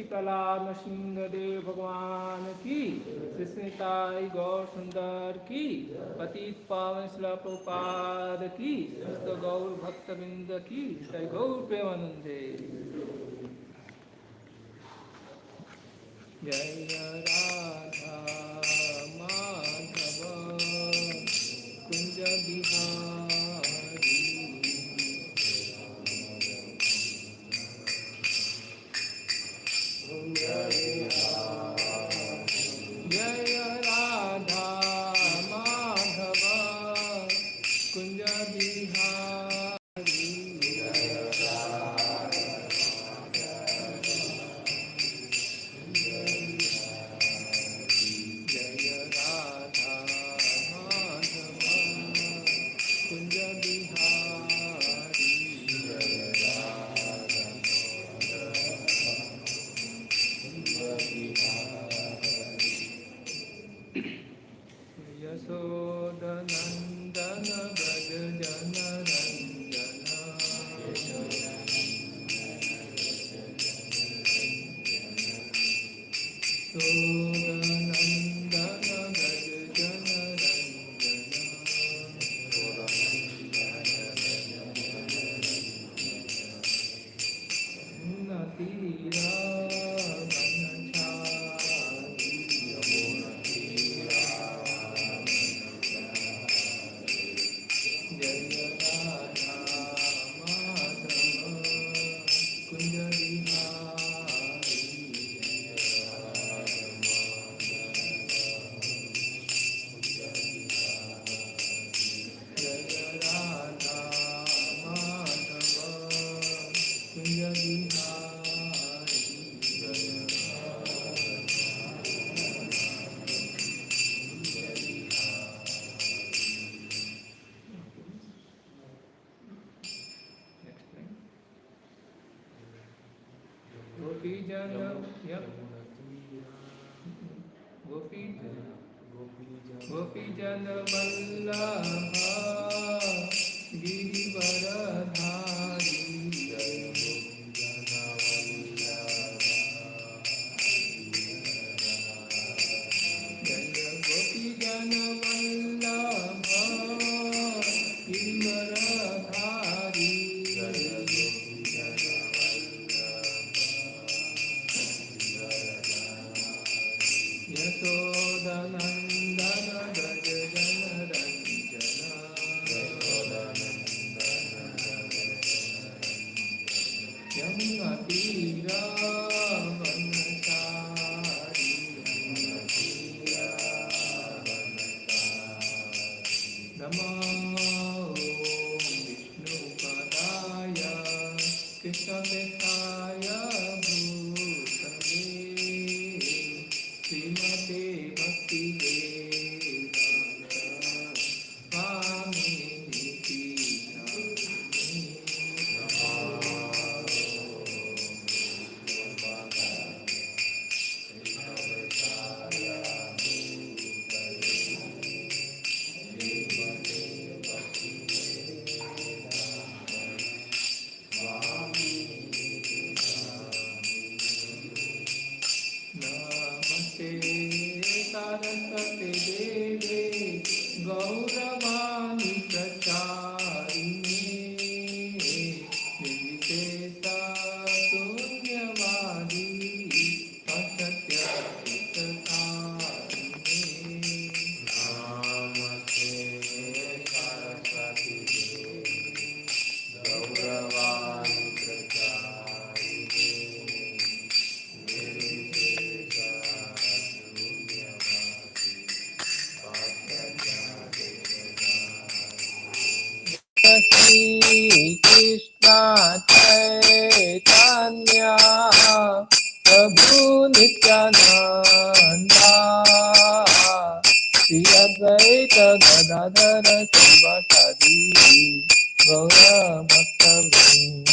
शशिकला नृसिंहदेव भगवान की, कृष्णताई गौर सुंदर की, पतित पावन शिला प्रभुपाद की, समस्त गौर भक्तवृंद की, जय गौर प्रेमानंदे। जय राधा माधव कुंज बिहारी, जय राधा माधव कुंज बिहारी, यशोदनंदन व्रज जन रंजन, यशोदनंदन व्रज जन रंजन, तीरा गोपीजन वल्लभ गिरिवरधारी, गोपीजन वल्लभ गिरिवरधारी, यशोदनंदन व्रज जन रंजन, यमुना तीरा वनचारी, नमो विष्णुपदाय कृष्णवेषाय भूतले, श्रीमते भक्ति वेदांत स्वामिनि नमस्ते सरस्वती देवे गौरवाणी प्रचारिणे, निर्विशेष शून्यवादी असत्य चित्तकारिणे, नमस्ते सरस्वती देवे गौरवाणी प्रचारिणे, श्री कृष्ण चैतन्य प्रभु नित्यानंदा, श्री अद्वैत गदाधर शिवासादि गौर भक्तवृंदा।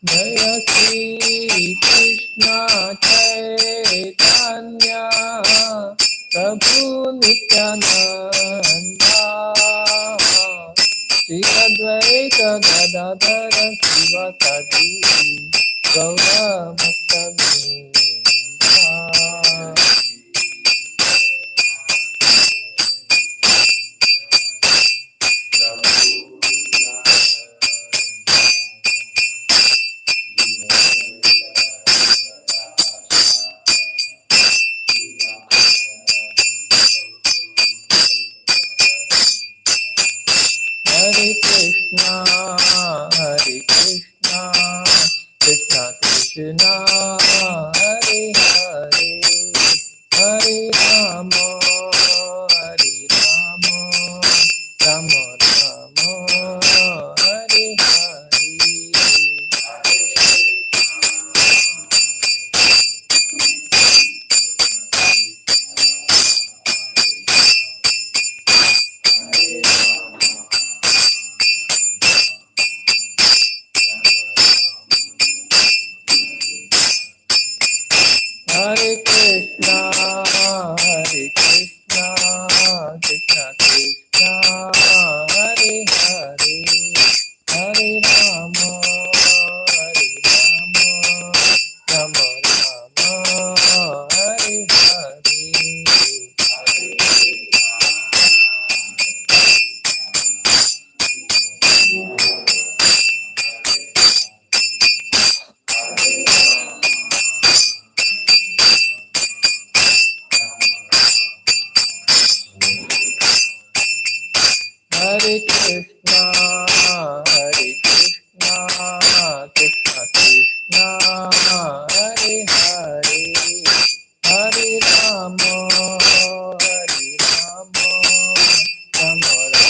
Jaya Shri Krishna Chaitanya Prabhu Nityananda Shri Advaita Gadadhara Sivasadi Gaura Bhakta Hare Krishna, Krishna Krishna, Hare Hare, Hare Rama, Rama Rama, Hare Hare. Hare Krishna, Krishna Krishna, Hare Hare, Hare Rama, Rama Rama, Hare Hare. Hare Krishna, Krishna Krishna, Hare Hare, Hare Rama, Rama Rama,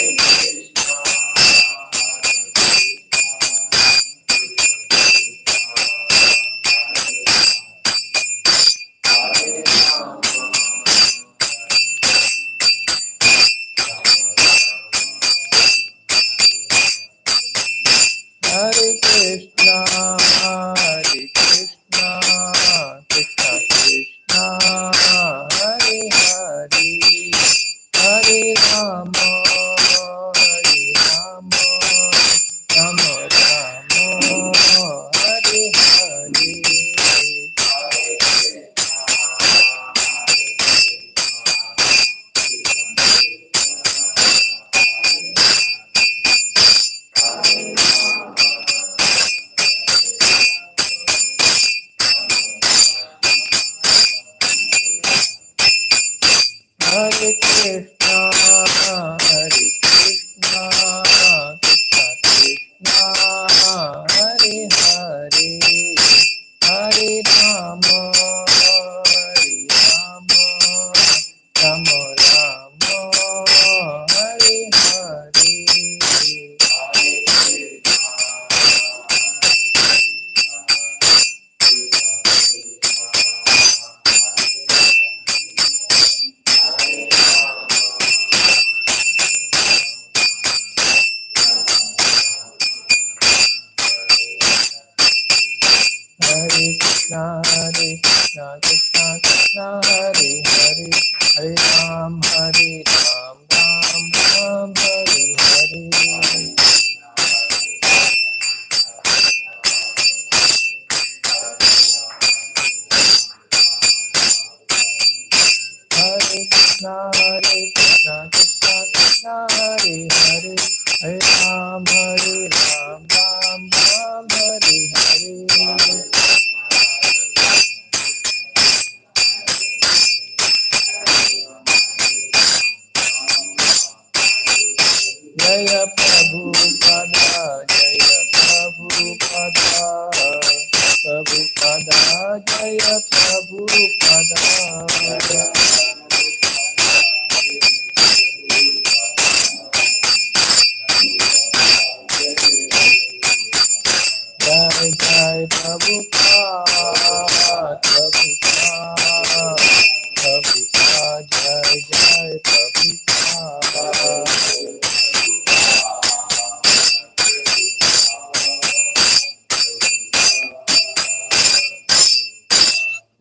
Hare Hare. Hare Krishna, Krishna Krishna, Hare Hare, Hare Rama, Rama Rama, Hare Hare. Hare Krishna, Krishna Krishna, Hare Hare, Hare Rama, Rama Rama, Hare Hare. Hare Krishna, Krishna Krishna, Hare Hare, Hare Ram, Ram Ram, Hare Hare. Hare Krishna, Krishna Krishna, Hare Hare, Hare Ram, Ram Ram, Hare Hare. Jaya Prabhupada, Jaya Prabhupada, Prabhupada, Jaya Prabhupada. Jai Jai Prabhupada, Prabhupada, Prabhupada, Jai Jai Prabhupada.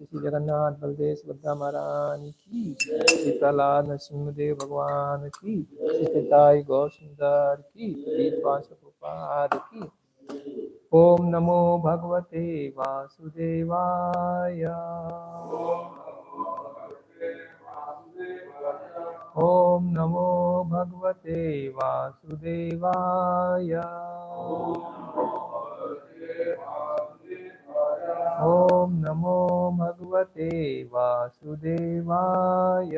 Shri Jagannath Baldev Subhadra महारानी की, श्री प्रहलाद नरसिंहदेव भगवान की, श्री सीताई गौर सुंदर की, प्रभुपाद की। ओम नमो भगवते वासुदेवाय। ओम नमो भगवते वासुदेवाय। ओम नमो भगवते वासुदेवाय।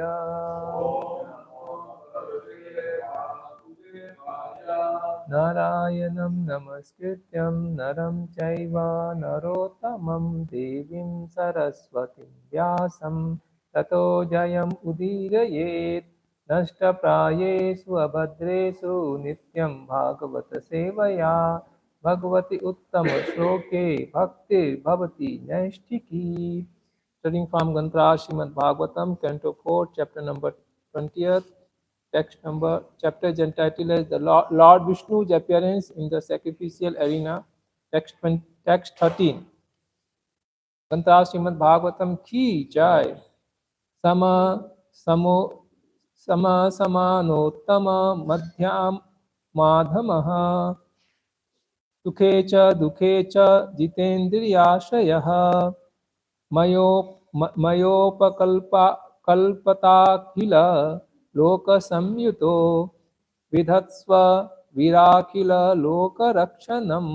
नारायणं नमस्कृत्यं नरं चैव नरोत्तमं देवीं सरस्वतीं व्यासं ततो जयम् उदीरयेत्। नष्टप्रायेषु अभद्रेषु नित्यं भागवत सेवया भगवति उत्तमश्लोके भक्तिर्भवति नैष्ठिकी। Studying from Gantra Srimad Bhagavatam, Canto 4, Chapter number 20th, text number, chapter is entitled as the Lord Vishnu's appearance in the sacrificial arena, text 13. Gantra Srimad Bhagavatam ki jai. Sama samo sama samanottama madhyam madhamaha सुखे च दुखे च जितेन्द्रियाश्रयः मयोपकल्पताखिल लोकसंयुतो विधत्स्व विराखिल लोकरक्षणम्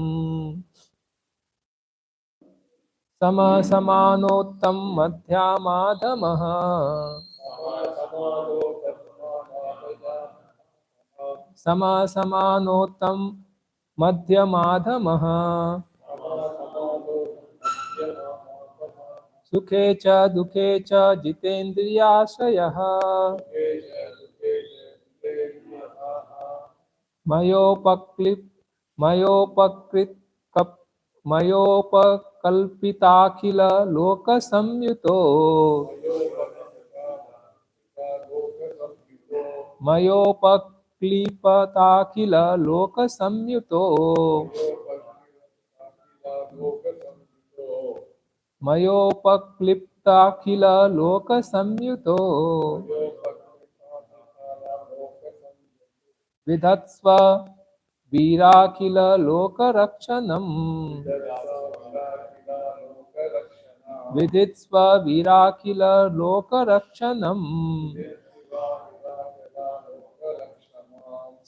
समसमानोत्तम मध्यामाधमः समसमानोत्तम मध्यमाधमः सुखे च दुखे च जितेन्द्रियाश्रयः मयोपकल्पिताखिल लोकसंयुतो मयोपक्लिपताखिल लोकसंयुतो मयोपक्लिप्ताखिल लोकसंयुतो विधत्स्व वीराखिल लोकरक्षणम् विदित्स्व वीराखिल लोकरक्षणम्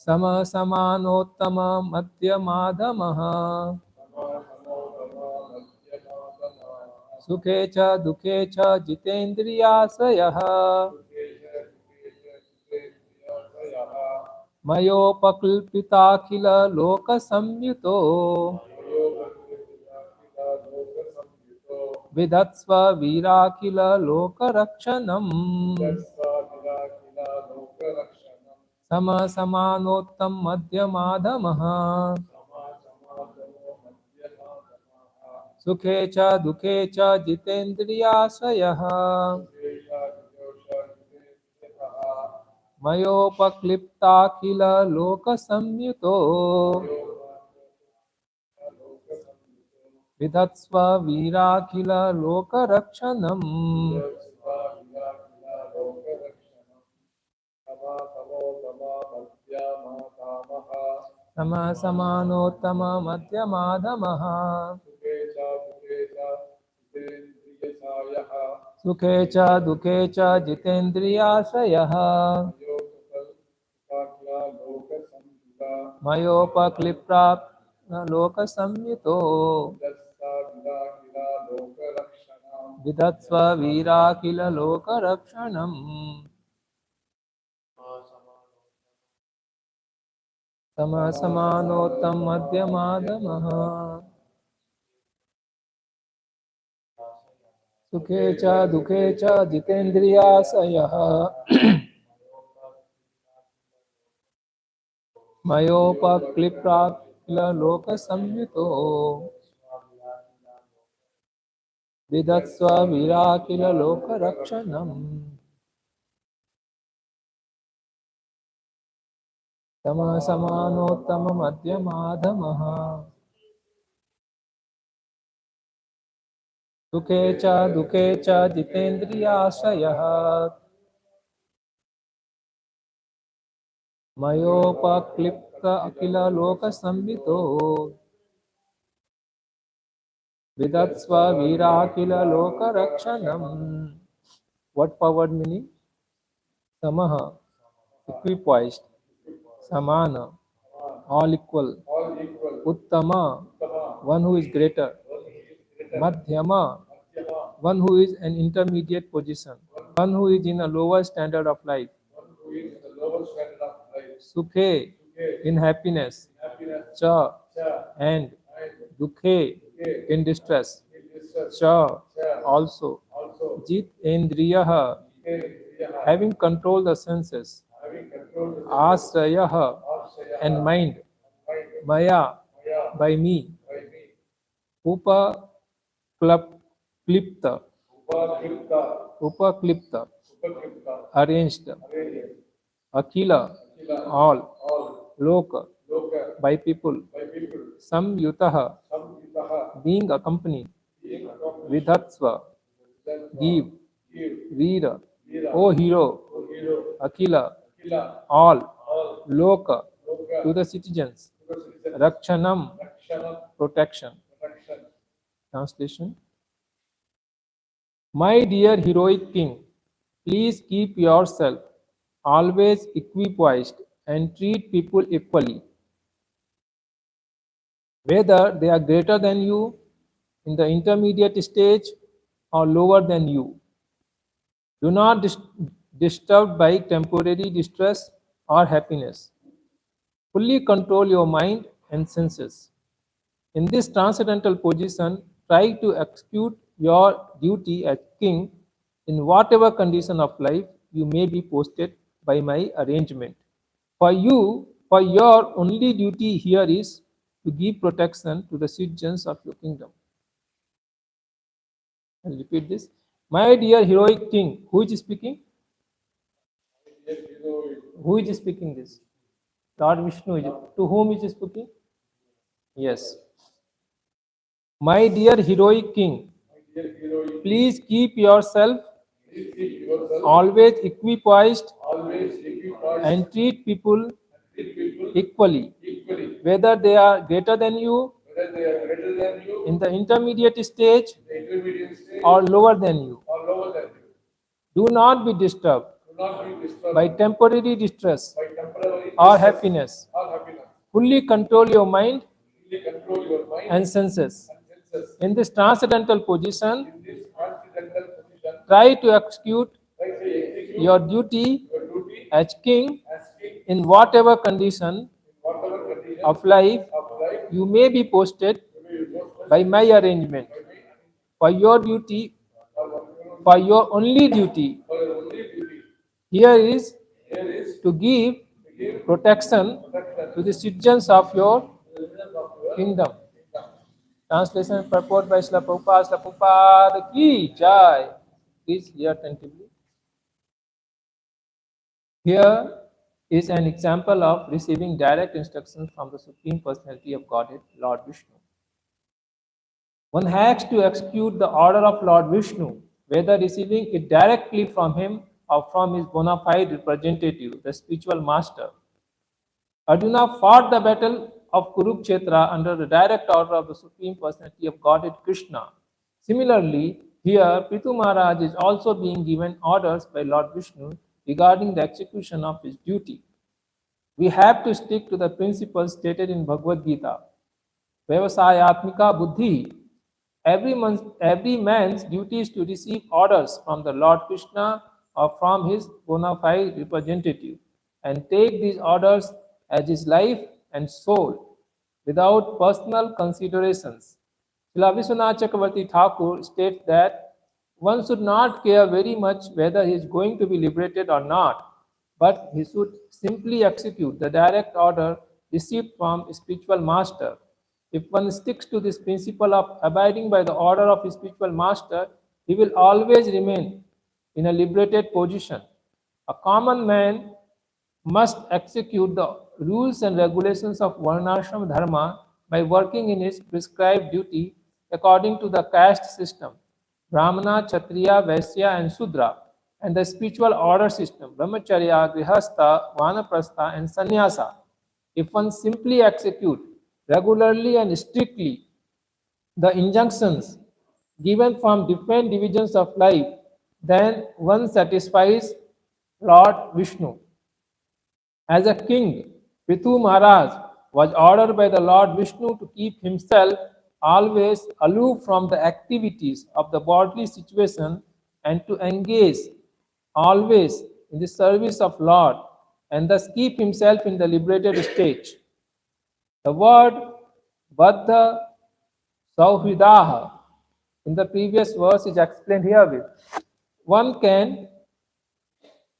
समसमानोत्तम मध्यमाधमः सुखे च दुखे च जितेन्द्रियाश्रयः मयोपकल्पिताखिल लोकसंयुतो विधत्स्व वीराखिल लोकरक्षणम् समसमानोत्तम मध्यमाधमः सुखे च दुखे च जितेन्द्रियाश्रयः मयोपक्लिप्ताखिल लोकसंयुतो विधत्स्व वीराखिल लोकरक्षणम् समसमानोत्तम मध्यमाधमः सुखे च दुखे च जितेन्द्रियाश्रयः मयोपक्लिप्ता लोकसंयुतो विधत्स्व वीराखिल लोकरक्षणम् समसमानोत्तम मध्यमाधमः सुखे च दुखे च जितेन्द्रियाश्रयः मयोपक्लिप्ताखिल लोकसंयुतो विधत्स्व वीराखिल लोकरक्षणम् समसमानोत्तम मध्यमाधमः सुखे च दुखे च जितेन्द्रियाश्रयः मयोपक्लिप्त अखिल लोकसंवितो विदत्स्व वीराखिल लोकरक्षणम्. What forward meaning? Samaha, equipoised. Samana, all equal. Uttama, one who is greater. Madhyama, one who is an intermediate position. One who is in a lower standard of life. Sukhe, in happiness. Cha, and dukhe, in distress. Cha, also. Jit endriyaha, having controlled the senses. Asrayaha, and mind. Maya, by me. Upa klipta, upaklipta, arranged. Akhila, all. Loka, by people. Samyutaha, being accompanied. Vidhatsva, give. Veera, O hero. Akhila, all. Loka, to the citizens. Rakshanam, protection. Translation. My dear heroic king, please keep yourself always equipoised and treat people equally, whether they are greater than you, in the intermediate stage, or lower than you. Do not disturbed by temporary distress or happiness. Fully control your mind and senses. In this transcendental position, try to execute your duty as king in whatever condition of life you may be posted by my arrangement. For your only duty here is to give protection to the citizens of your kingdom. I'll repeat this. My dear heroic king, who is speaking? Who is speaking this? Lord Vishnu. To whom is speaking? Yes. My dear heroic king, please keep yourself always equipoised and treat people equally, whether they are greater than you, in the intermediate stage, or lower than you. Do not be disturbed by temporary distress or happiness. Fully control your mind and senses. In this transcendental position, try to execute your duty as king in whatever condition of life you may be posted by my arrangement. For your duty, for your only duty here is to give protection to the citizens of your kingdom. Translation and purport by Srila Prabhupada. Srila Prabhupada ki jai. Please hear attentively. Here is an example of receiving direct instructions from the Supreme Personality of Godhead, Lord Vishnu. One has to execute the order of Lord Vishnu, whether receiving it directly from him or from his bona fide representative, the spiritual master. Arjuna fought the battle of Kurukshetra under the direct order of the Supreme Personality of Godhead Krishna. Similarly, here Prithu Maharaj is also being given orders by Lord Vishnu regarding the execution of his duty. We have to stick to the principles stated in Bhagavad Gita. Vyavasayatmika buddhi. Every man's duty is to receive orders from the Lord Krishna or from his bona fide representative and take these orders as his life and soul without personal considerations. Srila Vishwanath Chakravarti Thakur states that one should not care very much whether he is going to be liberated or not, but he should simply execute the direct order received from a spiritual master. If one sticks to this principle of abiding by the order of his spiritual master, he will always remain in a liberated position. A common man must execute the rules and regulations of Varnashram Dharma by working in his prescribed duty according to the caste system. Brahmana, Kshatriya, Vaishya, and Sudra, and the spiritual order system, Brahmacharya, Grihastha, Vanaprastha, and Sannyasa. If one simply execute regularly and strictly the injunctions given from different divisions of life, then one satisfies Lord Vishnu. As a king, Prithu Maharaj was ordered by the Lord Vishnu to keep himself always aloof from the activities of the bodily situation and to engage always in the service of Lord and thus keep himself in the liberated state. The word Baddha Sauhridaha in the previous verse is explained herewith. One can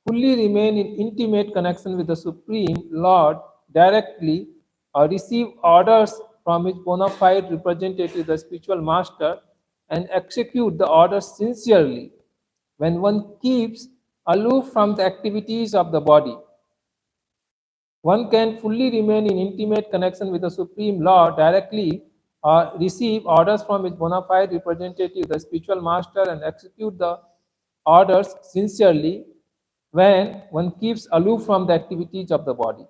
fully remain in intimate connection with the Supreme Lord directly or receive orders from his bona fide representative, the spiritual master, and execute the orders sincerely when one keeps aloof from the activities of the body. One can fully remain in intimate connection with the Supreme Lord directly or receive orders from his bona fide representative, the spiritual master, and execute the orders sincerely when one keeps aloof from the activities of the body.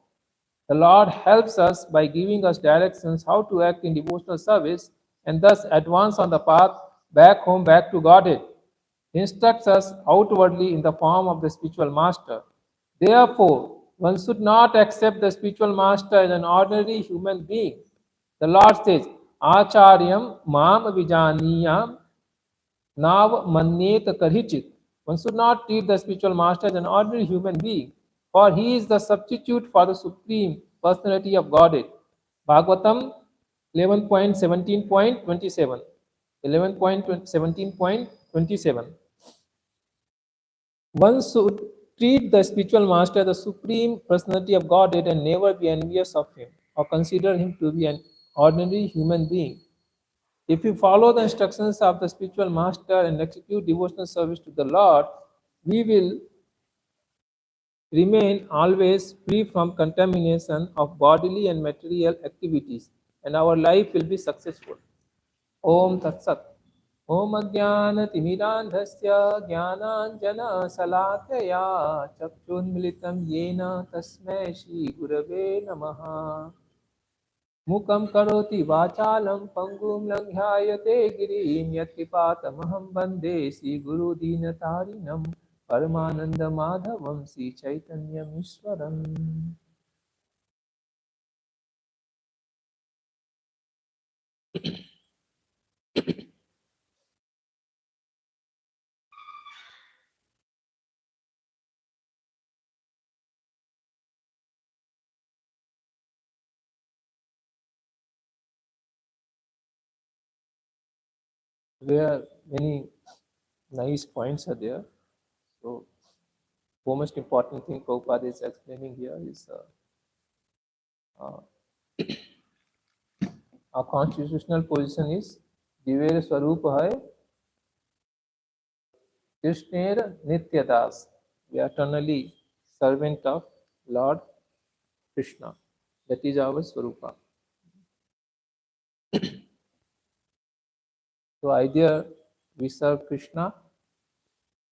The Lord helps us by giving us directions how to act in devotional service and thus advance on the path back home, back to Godhead. He instructs us outwardly in the form of the spiritual master. Therefore, one should not accept the spiritual master as an ordinary human being. The Lord says, Acharyam mam vijaniyam Nav manyet karhichit. One should not treat the spiritual master as an ordinary human being, for he is the substitute for the Supreme Personality of Godhead. Bhagavatam 11.17.27. 11.17.27. One should treat the spiritual master as the Supreme Personality of Godhead and never be envious of him or consider him to be an ordinary human being. If we follow the instructions of the spiritual master and execute devotional service to the Lord, we will remain always free from contamination of bodily and material activities, and our life will be successful. Om Tat Sat. Om Ajnana Timiranthasya Jnananjana Salakaya Chakshunmilitam Yena Tasmai Shri Gurave Namaha. मुखं करोति वाचालं पङ्गुं लङ्घ्यायते गिरिं यत्कृपातमहं वन्दे श्रीगुरुदीनतारिणं परमानन्दमाधवं श्रीचैतन्यमीश्वरम्. There many nice points are there. So, the most important thing Prabhupada is explaining here is uh, our constitutional position is Divya Swarupa hai Krishnera Nityadas. We are eternally servant of Lord Krishna. That is our Swarupa. So either we serve Krishna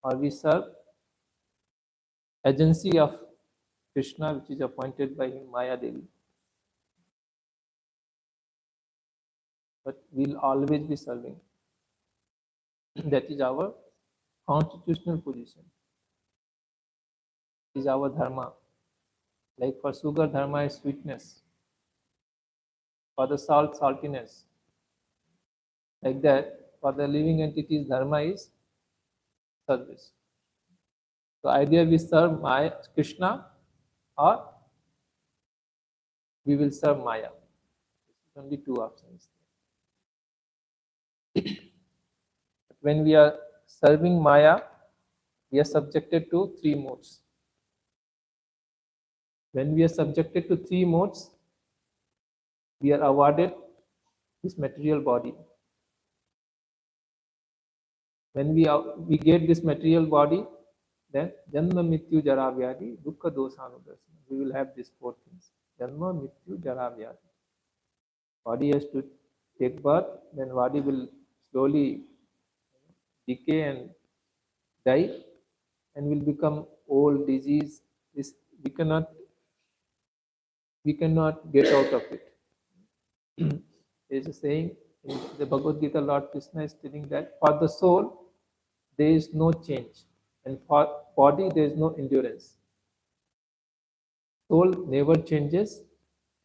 or we serve agency of Krishna which is appointed by him, Maya Devi. But we'll always be serving. That is our constitutional position. It is our dharma. Like for sugar, dharma is sweetness. For the salt, saltiness. Like that, for the living entities, dharma is service. So either we serve Maya, Krishna or we will serve Maya. Only two options. When we are serving Maya, we are subjected to three modes. When we are subjected to three modes, we are awarded this material body. When we get this material body, then Janma Mityu Jara Vyadi Dukkha Dosanudarsana. We will have these four things. Janma Mityu Jara Vyadi. Body has to take birth, then body will slowly decay and die, and will become old, disease. This we cannot get out of it. There is a saying in the Bhagavad Gita, Lord Krishna is telling that for the soul there is no change, and for body there is no endurance. Soul never changes,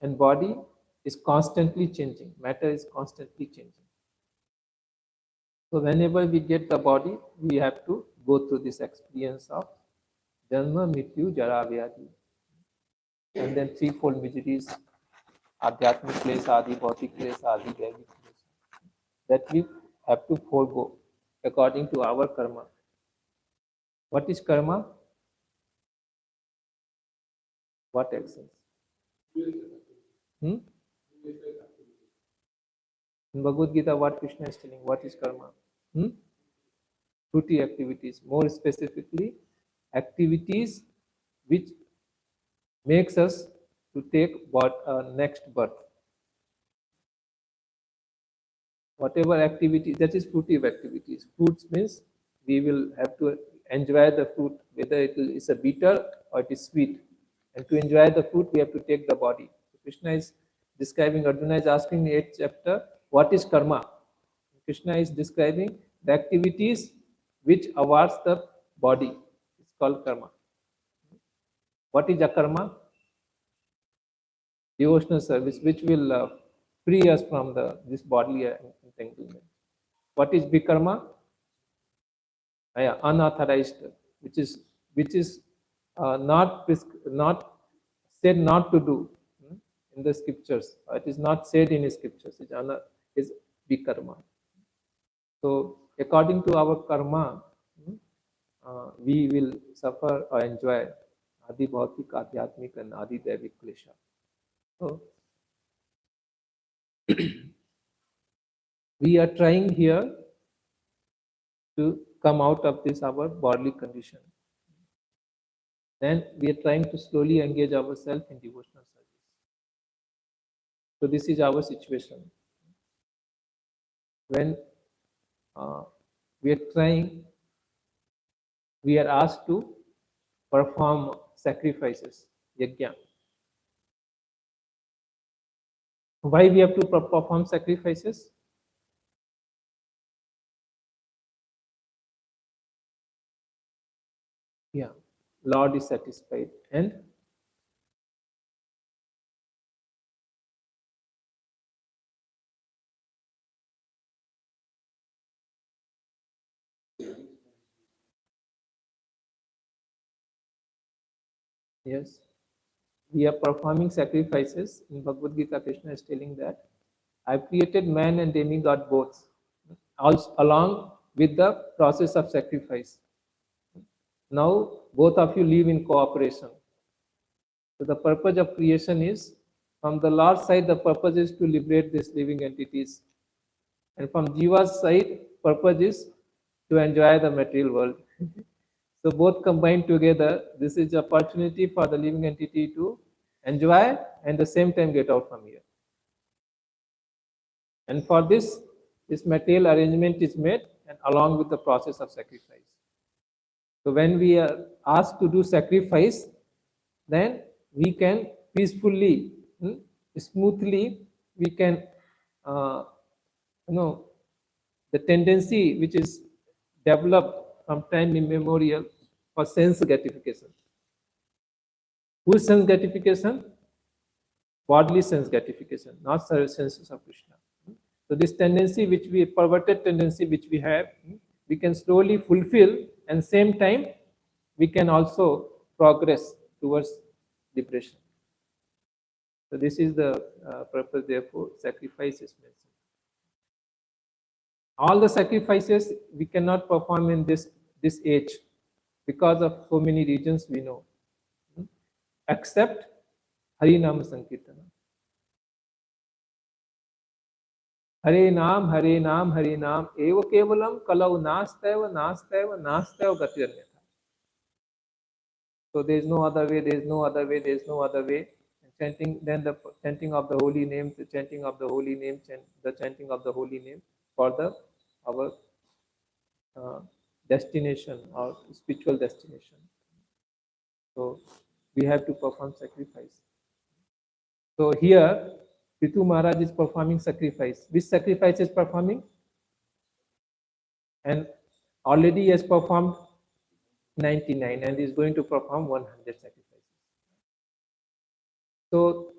and body is constantly changing. Matter is constantly changing. So whenever we get the body, we have to go through this experience of Janma, Mrityu, Jara, Vyadhi, and then threefold miseries, Adhyatmic place, Adi, Bhautik place, Adi, Daivik place, that we have to forego according to our karma. What is karma? What actions? Hmm? In Bhagavad Gita, what Krishna is telling, what is karma? Hmm? Fruity activities, more specifically, activities which makes us to take what next birth. Whatever activity, that is fruitive activities. Fruits means we will have to enjoy the fruit, whether is a bitter or it is sweet. And to enjoy the fruit, we have to take the body. So Krishna is describing, Arjuna is asking in 8th chapter, what is karma? Krishna is describing the activities which awards the body. It's called karma. What is akarma? Devotional service, which will free us from this bodily entanglement. What is bikarma? Yeah, unauthorized, which is not said not to do in the scriptures. It is not said in the scriptures. Is bikarma. So according to our karma, we will suffer or enjoy adi bhautik, adhyatmic, and adi daivik klesha. So we are trying here to come out of this our bodily condition. Then we are trying to slowly engage ourselves in devotional service. So this is our situation. When we are trying, we are asked to perform sacrifices, yajna. Why we have to perform sacrifices? Yeah, Lord is satisfied, and yes, we are performing sacrifices. In Bhagavad Gita, Krishna is telling that I've created man and demigod both, also along with the process of sacrifice. Now both of you live in cooperation. So the purpose of creation is, from the Lord's side, the purpose is to liberate these living entities. And from Jiva's side, purpose is to enjoy the material world. So both combined together, this is the opportunity for the living entity to enjoy and at the same time get out from here. And for this material arrangement is made and along with the process of sacrifice. So when we are asked to do sacrifice, then we can peacefully, smoothly, we can, uh, you know, the tendency which is developed from time immemorial for sense gratification. Whose sense gratification? Bodily sense gratification, not senses of Krishna. So this tendency which we, perverted tendency which we have, we can slowly fulfill, and same time we can also progress towards liberation. So this is the purpose, therefore, sacrifice is mentioned. All the sacrifices we cannot perform in this age because of so many reasons we know, except Harinama Sankirtana. Hare Nam, Hare Nam, Hare Nam, Eva Kevalam, Kalau Nasteva, Nasteva, Nasteva Gatiranyata. So there is no other way, there is no other way, there is no other way. And chanting, then the chanting of the holy name, the chanting of the holy name, the chanting of the holy name for the our destination or spiritual destination. So we have to perform sacrifice. So here, Pitu Maharaj is performing sacrifice. Which sacrifice is performing? And already he has performed 99 and is going to perform 100 sacrifices. So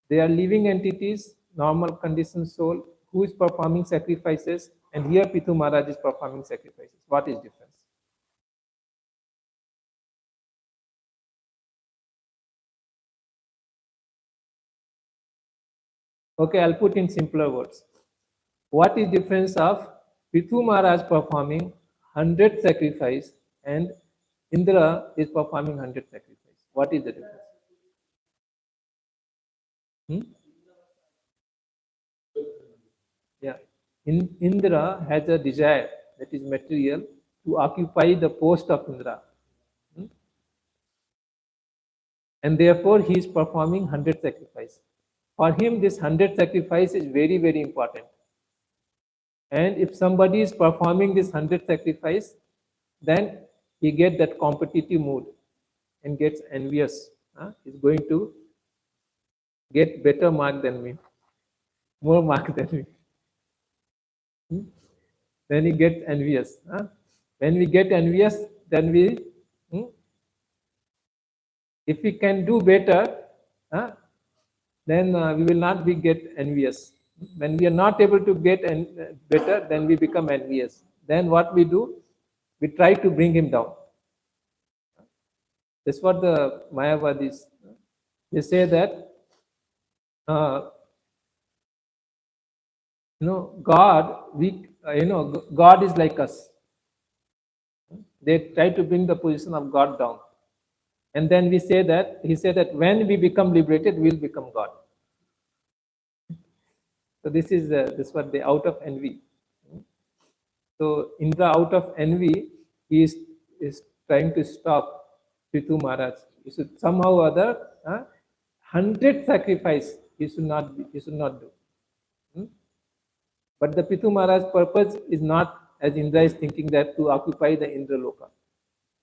they are living entities, normal conditioned soul, who is performing sacrifices, and here Pitu Maharaj is performing sacrifices. What is difference? Okay, I'll put in simpler words. What is difference of Pitu Maharaj performing 100 sacrifice and Indra is performing 100 sacrifice? What is the difference? Hmm? Yeah. Indra has a desire that is material to occupy the post of Indra. Hmm? And therefore he is performing 100 sacrifice. For him, this 100 sacrifice is very, very important. And if somebody is performing this 100 sacrifice, then he get that competitive mood and gets envious. He's going to get better mark than me, more mark than me. Hmm? Then he gets envious. When we get envious, then hmm, if we can do better, uh, then we will not be get envious. When we are not able to get better, then we become envious. Then what we do? We try to bring him down. That's what the Mayavadis they say that uh, God God is like us. They try to bring the position of God down, and then we say that he said that when we become liberated, we'll become God. So this what they out of envy. So Indra, out of envy, he is trying to stop Pitu Maharaj. He should somehow or other 100 sacrifice he should not do. Hmm? But the Pitu Maharaj's purpose is not as Indra is thinking that to occupy the Indra Loka.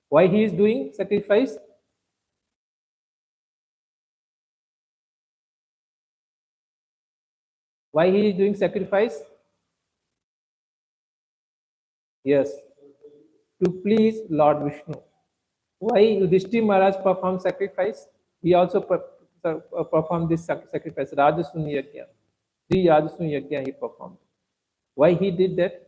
Why he is doing sacrifice? Why he is doing sacrifice? Yes, to please Lord Vishnu. Why Yudhishthir Maharaj performed sacrifice? He also performed this sacrifice, Rajasuni Yajna. Three Rajasuni Yajna he performed. Why he did that?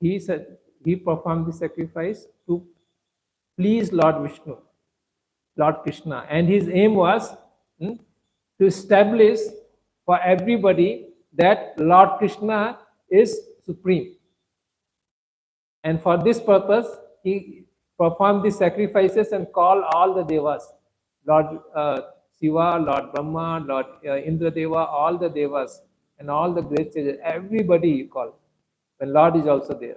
He said he performed the sacrifice to please Lord Vishnu, Lord Krishna, and his aim was to establish for everybody that Lord Krishna is supreme. And for this purpose, he performed the sacrifices and called all the devas, Lord Shiva, Lord Brahma, Lord Indra Deva, all the devas, and all the great sages. Everybody he called. When Lord is also there,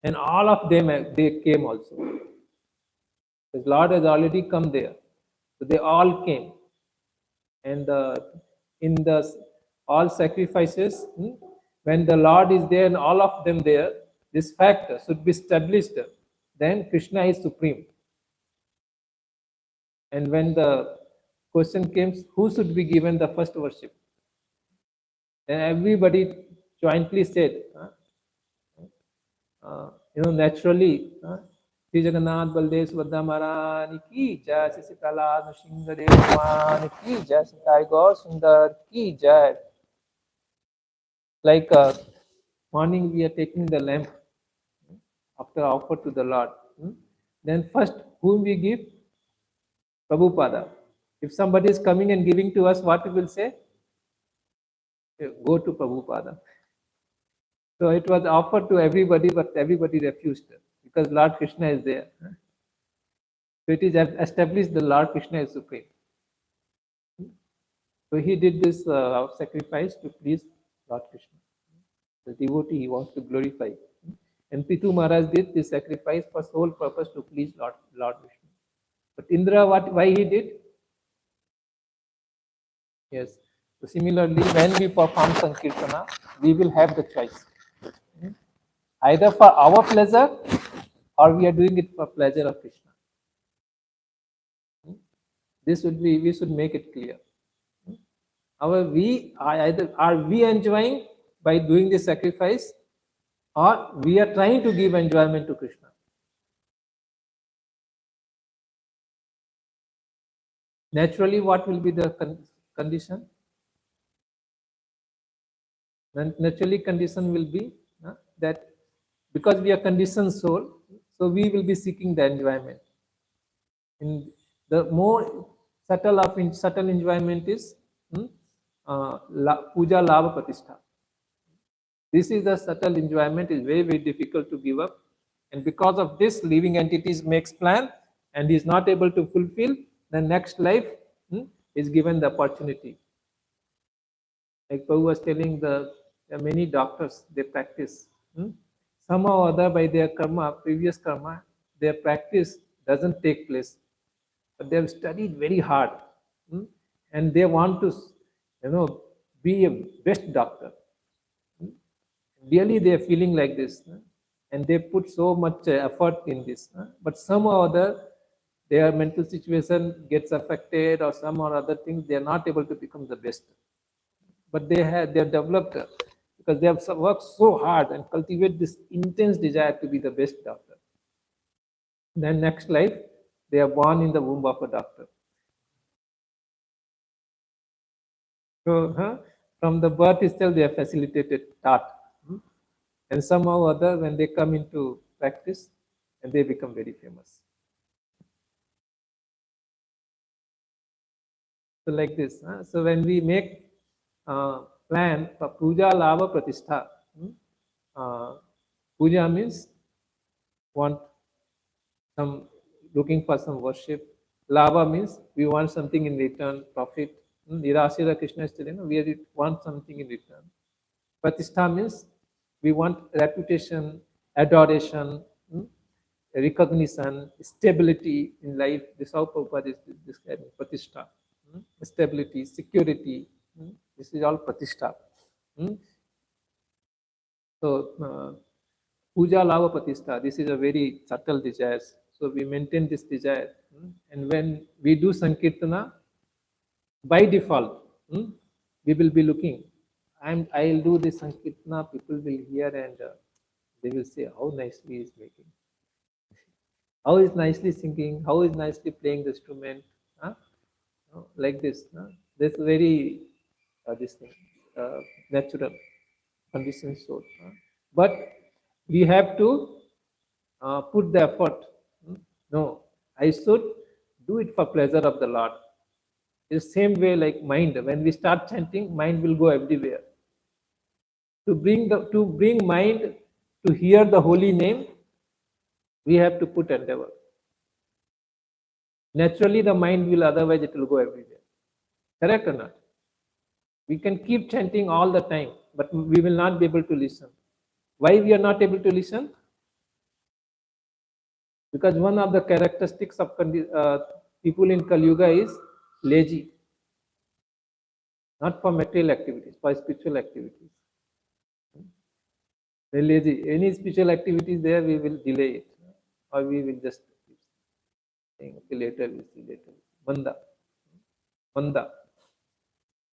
and all of them they came also. The Lord has already come there, so they all came, and in the all sacrifices, when the Lord is there and all of them there, this fact should be established. Then Krishna is supreme. And when the question came, who should be given the first worship? Then everybody jointly said, naturally, Sri Jagannath Baldev Subhadra Maharani ki jai, Sri Sitala Nrsimha Dev Bhagwan ki jai, Sri Sai Gaur Sundar ki jai. Like morning we are taking the lamp after offer to the Lord. Then first whom we give? Prabhupada. If somebody is coming and giving to us, what we will say? Go to Prabhupada. So it was offered to everybody, but everybody refused because Lord Krishna is there. So it is established the Lord Krishna is supreme. So he did this sacrifice to please Lord Krishna. The devotee he wants to glorify. And Pitu Maharaj did this sacrifice for sole purpose to please Lord Vishnu. But Indra, why he did? Yes. So similarly, when we perform Sankirtana, we will have the choice. Either for our pleasure or we are doing it for pleasure of Krishna. This would be, we should make it clear. Either are we enjoying by doing the sacrifice, or we are trying to give enjoyment to Krishna. Naturally, what will be the condition? Then naturally, condition will be that because we are conditioned soul, so we will be seeking the enjoyment. In the more subtle enjoyment is puja lava pratishtha. This is a subtle enjoyment, is very, very difficult to give up. And because of this, living entities makes plan and is not able to fulfill, the next life is given the opportunity. Like Prabhu was telling, there are many doctors, they practice. Somehow or other by their karma, previous karma, their practice doesn't take place. But they have studied very hard. And they want to, be a best doctor. Really they are feeling like this, and they put so much effort in this, but somehow or other their mental situation gets affected, or some or other things, they are not able to become the best. But they have developed, because they have worked so hard and cultivate this intense desire to be the best doctor. Then next life they are born in the womb of a doctor. So from the birth itself they are facilitated, taught. And somehow or other, when they come into practice, and they become very famous. So like this. So when we make plan for puja lava pratishtha, puja means want some, looking for some worship. Lava means we want something in return, profit. Nirashira Krishna is telling, we want something in return. Pratishtha means we want reputation, adoration, recognition, stability in life. This is how Prabhupada is describing pratishtha. Stability, security. This is all pratishtha. So, puja lava pratishtha, this is a very subtle desire. So we maintain this desire. And when we do Sankirtana, by default, we will be looking. I'll do this Sankirtana, people will hear and they will say how nicely he is making. How is nicely singing, how is nicely playing the instrument. Like this. This very this thing, natural condition soul. But we have to put the effort. No, I should do it for pleasure of the Lord. The same way like mind, when we start chanting, mind will go everywhere. To bring mind to hear the holy name, we have to put endeavor. Naturally the mind will, otherwise it will go everywhere. Correct or not? We can keep chanting all the time, but we will not be able to listen. Why we are not able to listen? Because one of the characteristics of people in Kali Yuga is lazy. Not for material activities, for spiritual activities. They're lazy. Any spiritual activities there, we will delay it. Or we will just saying, okay, later we'll see, later. Manda. Manda.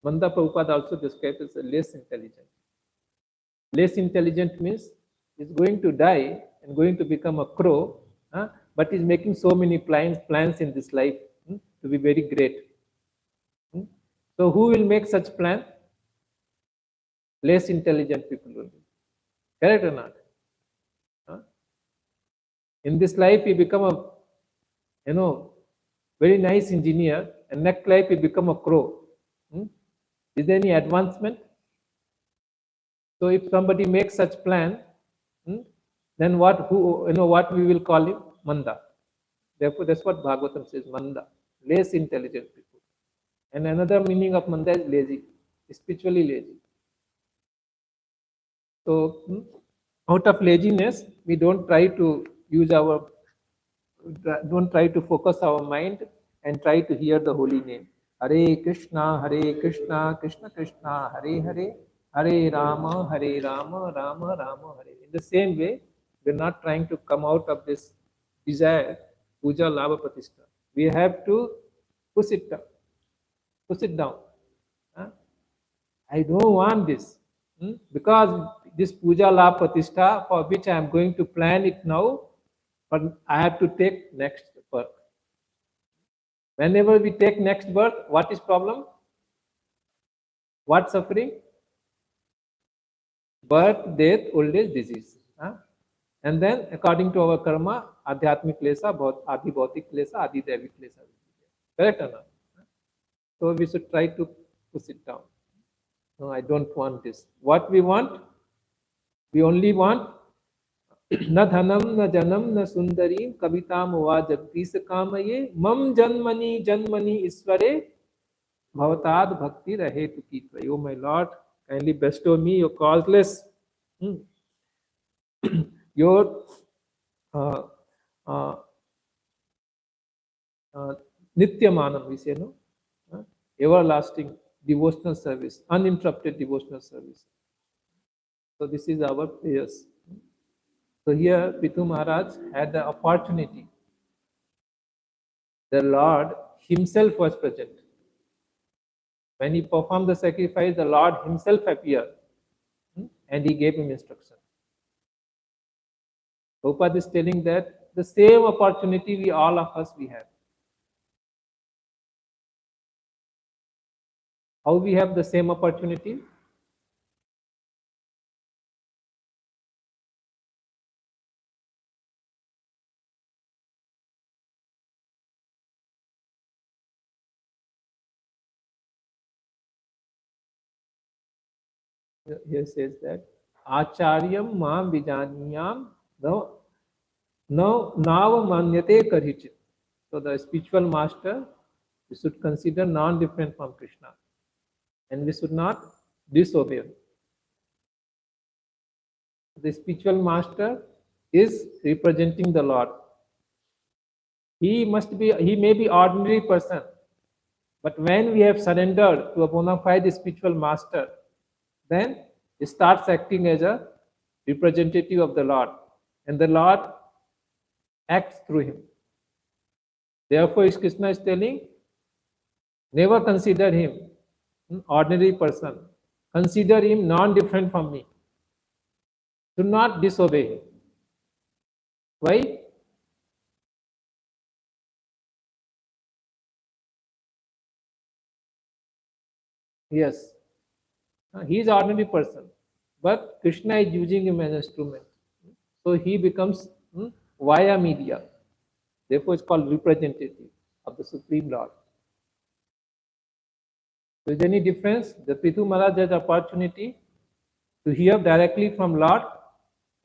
Manda Prabhupada also describes as less intelligent. Less intelligent means is going to die and going to become a crow, but is making so many plans in this life to be very great. So who will make such plan? Less intelligent people will be. Correct or not? In this life, you become a very nice engineer, and next life you become a crow. Is there any advancement? So if somebody makes such plan, then what we will call him? Manda. Therefore, that's what Bhagavatam says, Manda, less intelligent people. And another meaning of Manda is lazy, spiritually lazy. So out of laziness, we don't try to focus our mind and try to hear the holy name. Hare Krishna, Krishna Krishna, Hare Hare, Hare Rama, Rama Rama, Hare. In the same way, we're not trying to come out of this desire, puja, lava, pratishtha. We have to push it down. Push it down. Huh? I don't want this. Because this puja, lava, pratishtha, for which I am going to plan it now, but I have to take next birth. Whenever we take next birth, what is problem? What suffering? Birth, death, old age, disease. Huh? And then, according to our karma, adhyatmic klesa, adi bhautik klesa, adi devik klesa. Correct or not? So we should try to push it down. No, I don't want this. What we want? We only want न धनम न जनम न सुंदरी कविताम वा जगदीश कामये मम जन्मनि जन्मनि ईश्वरे भवताद भक्ति रहे to keep. Oh my Lord, kindly bestow me your causeless, your uh, uh, nityamanam, we say, no? Everlasting devotional service, uninterrupted devotional service. So this is our prayers. So here Pithu Maharaj had the opportunity. The Lord himself was present. When he performed the sacrifice, the Lord himself appeared and he gave him instruction. Prabhupada is telling that the same opportunity we all of us we have. How we have the same opportunity? Here says that Acharyam mam vijaniyam no nav manyate karichit. So the spiritual master, we should consider non-different from Krishna, and we should not disobey him. The spiritual master is representing the Lord. He may be ordinary person, but when we have surrendered to a bona fide spiritual master, then he starts acting as a representative of the Lord, and the Lord acts through him. Therefore, Krishna is telling, never consider him an ordinary person. Consider him non-different from me. Do not disobey him. Why? Yes. He is ordinary person, but Krishna is using him as an instrument. So he becomes via media. Therefore, it's called representative of the Supreme Lord. So is there any difference? The Pithu Maharaj has opportunity to hear directly from Lord,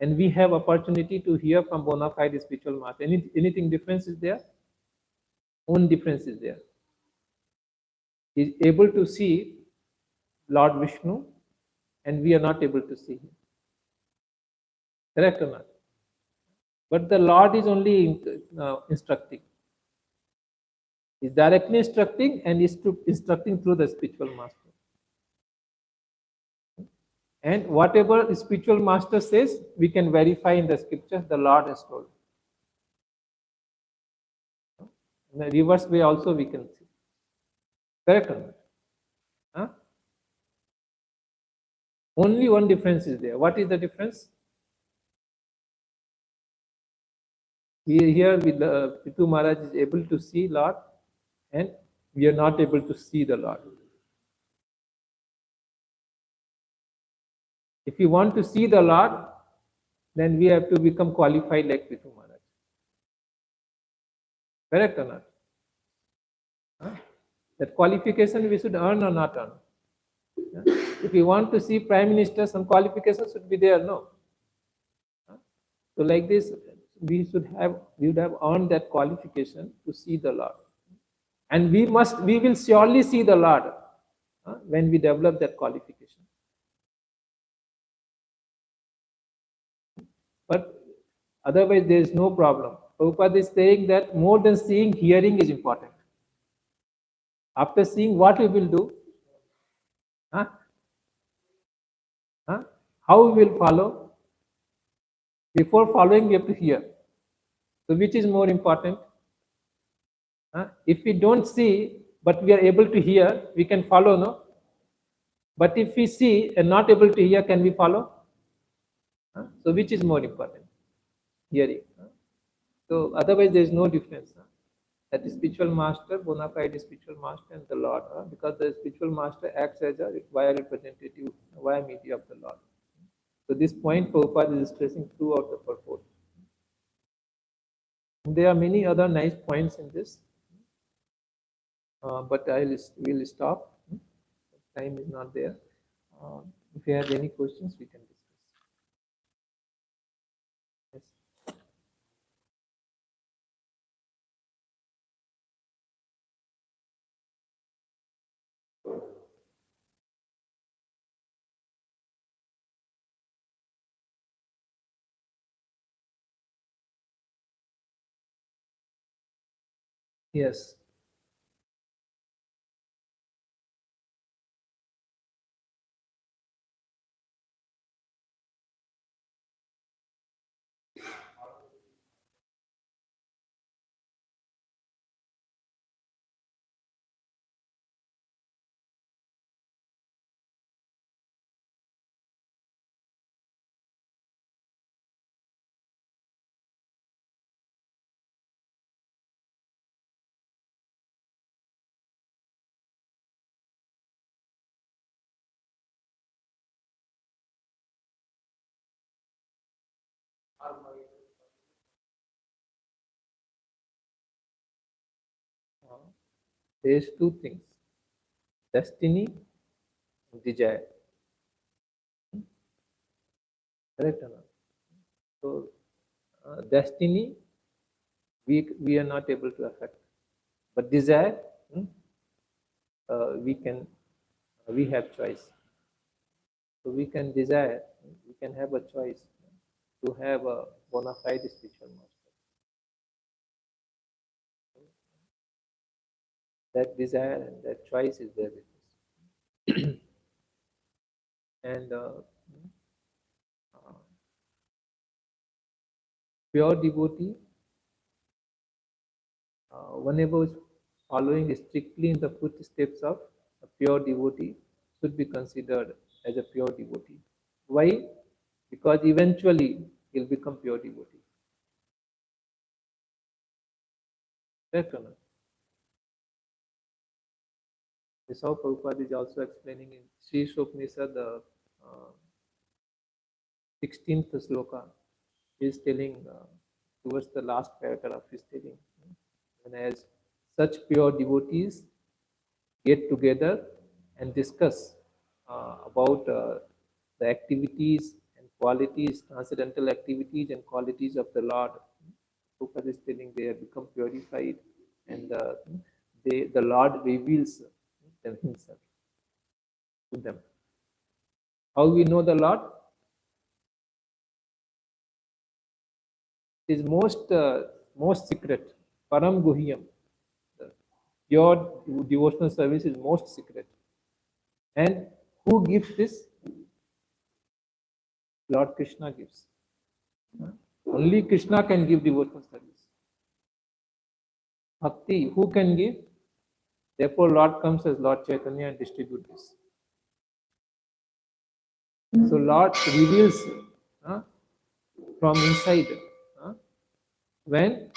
and we have opportunity to hear from bona fide spiritual master. Anything difference is there? One difference is there. He is able to see Lord Vishnu, and we are not able to see him. Correct or not? But the Lord is only instructing. He is directly instructing and is instructing through the spiritual master. And whatever the spiritual master says, we can verify in the scriptures the Lord has told. In the reverse way also we can see. Correct or not? Huh? Only one difference is there. What is the difference? Here Pithu Maharaj is able to see Lord, and we are not able to see the Lord. If you want to see the Lord, then we have to become qualified like Pithu Maharaj. Correct or not? Huh? That qualification we should earn or not earn. Yeah? If you want to see Prime Minister, some qualifications should be there, no? Huh? So like this, we would have earned that qualification to see the Lord. And we will surely see the Lord when we develop that qualification. But otherwise there is no problem. Prabhupada is saying that more than seeing, hearing is important. After seeing, what we will do? Huh? Huh? How we will follow? Before following, we have to hear. So which is more important? Huh? If we don't see, but we are able to hear, we can follow, no? But if we see and not able to hear, can we follow? Huh? So which is more important? Hearing. Huh? So otherwise there is no difference. Huh? That is spiritual master, bona fide spiritual master and the Lord. Huh? Because the spiritual master acts as a via representative, via media of the Lord. So this point Prabhupada is stressing throughout the purport. There are many other nice points in this, but will stop. Time is not there. If you have any questions, we can discuss. Yes. Yes. There is two things: destiny and desire. Correct or not? So destiny we are not able to affect, but desire we can we have choice. So we can desire, we can have a choice to have a bona fide spiritual master. That desire and that choice is there with us. And uh, pure devotee, whenever is following strictly in the footsteps of a pure devotee, should be considered as a pure devotee. Why? Because eventually he'll become pure devotee. Correct or not? This is how Prabhupada is also explaining in Sri Shopnisa, the 16th sloka. He is telling towards the last paragraph, he is telling, and as such pure devotees get together and discuss about the activities and qualities, transcendental activities and qualities of the Lord. Prabhupada is telling they have become purified, and the Lord reveals them himself to them. How we know the Lord? It is most secret. Param Guhyam. The pure devotional service is most secret. And who gives this? Lord Krishna gives. Only Krishna can give devotional service. Bhakti, who can give? Therefore, Lord comes as Lord Chaitanya and distributes this. So, Lord reveals from inside when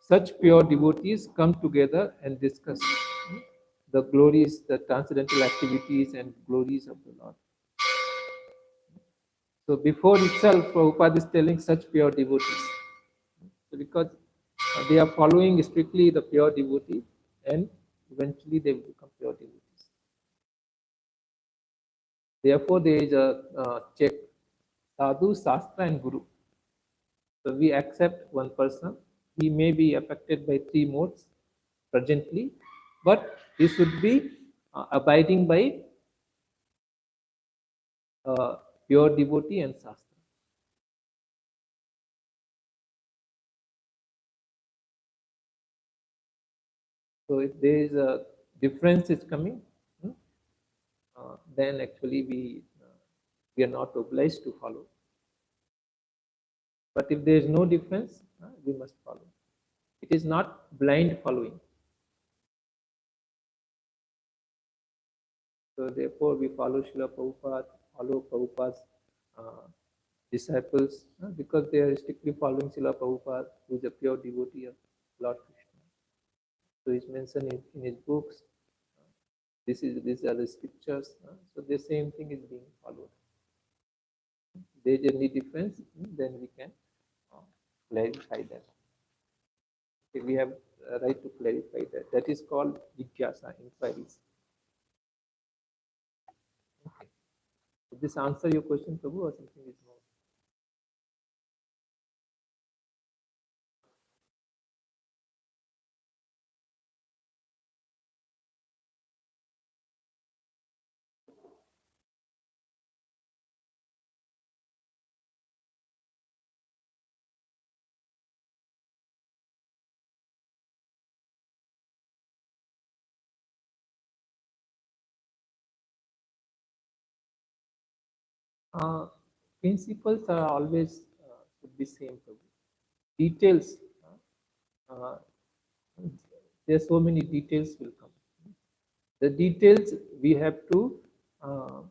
such pure devotees come together and discuss the glories, the transcendental activities and glories of the Lord. So before itself, Prabhupada is telling such pure devotees. So because they are following strictly the pure devotee, and eventually they will become pure devotees. Therefore, there is a check: sadhu, shastra, and guru. So we accept one person. He may be affected by three modes presently, but he should be abiding by pure devotee and shastra. So if there is difference is coming, then actually we are not obliged to follow. But if there is no difference, we must follow. It is not blind following. So therefore, we follow Srila Prabhupada, follow Prabhupada's disciples, because they are strictly following Srila Prabhupada, who is a pure devotee of Lord Krishna. So it's mentioned in his books. These are the scriptures. So the same thing is being followed. There is any difference, then we can clarify that. Okay, we have a right to clarify that. That is called jigyasa, inquiries. Okay. Did this answer your question, Prabhu, or something is more? Principles are always should be same, Prabhu. Details, uh, there are so many details will come. The details we have to uh,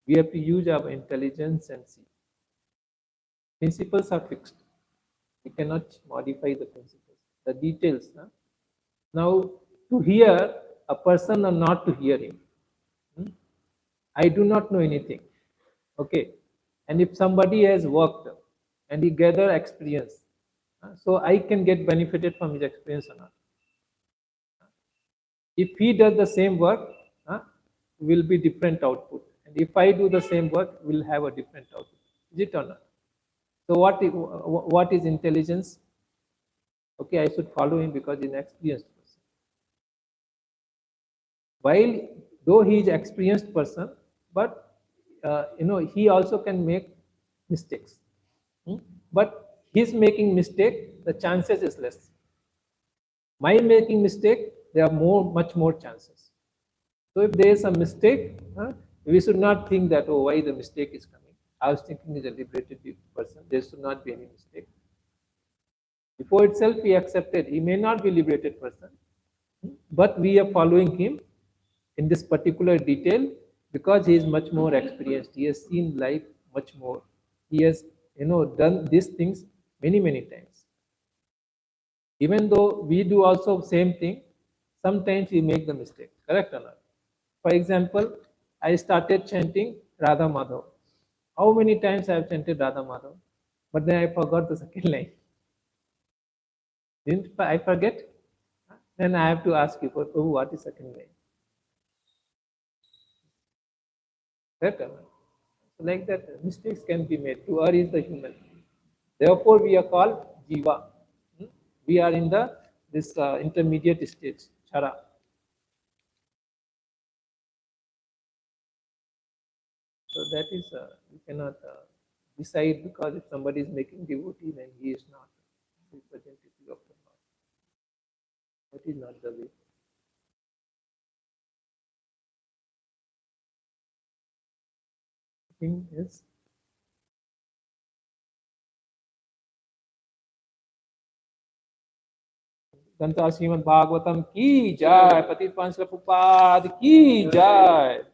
use our intelligence and see. Principles are fixed. We cannot modify the principles. The details. Now, to hear a person or not to hear him, I do not know anything. Okay, and if somebody has worked and he gather experience, so I can get benefited from his experience or not. If he does the same work, will be different output, and if I do the same work, we'll have a different output. Is it or not? So what is intelligence? Okay, I should follow him because he's an experienced person. While though he is experienced person, but he also can make mistakes. But his making mistake, the chances is less. My making mistake, there are much more chances. So if there is a mistake, we should not think that, oh, why the mistake is coming. I was thinking he's a liberated person. There should not be any mistake. Before itself, he accepted he may not be liberated person, but we are following him in this particular detail because he is much more experienced. He has seen life much more. He has done these things many times. Even though we do also same thing, sometimes we make the mistake. Correct or not? For example, I started chanting Radha Madhav. How many times I have chanted Radha Madhav? But then I forgot the second line. Didn't I forget? Then I have to ask you, oh, what is second line? Correct or not? So like that, mistakes can be made. To err is the human. Therefore, we are called Jiva. We are in this intermediate stage, Chara. So that is, we cannot decide because if somebody is making devotee, then he is not representative of the Lord. That is not the way. Thing is, ग्रंथ श्रीमद् भागवतम की जय, पतित पावन श्री प्रभुपाद की जय।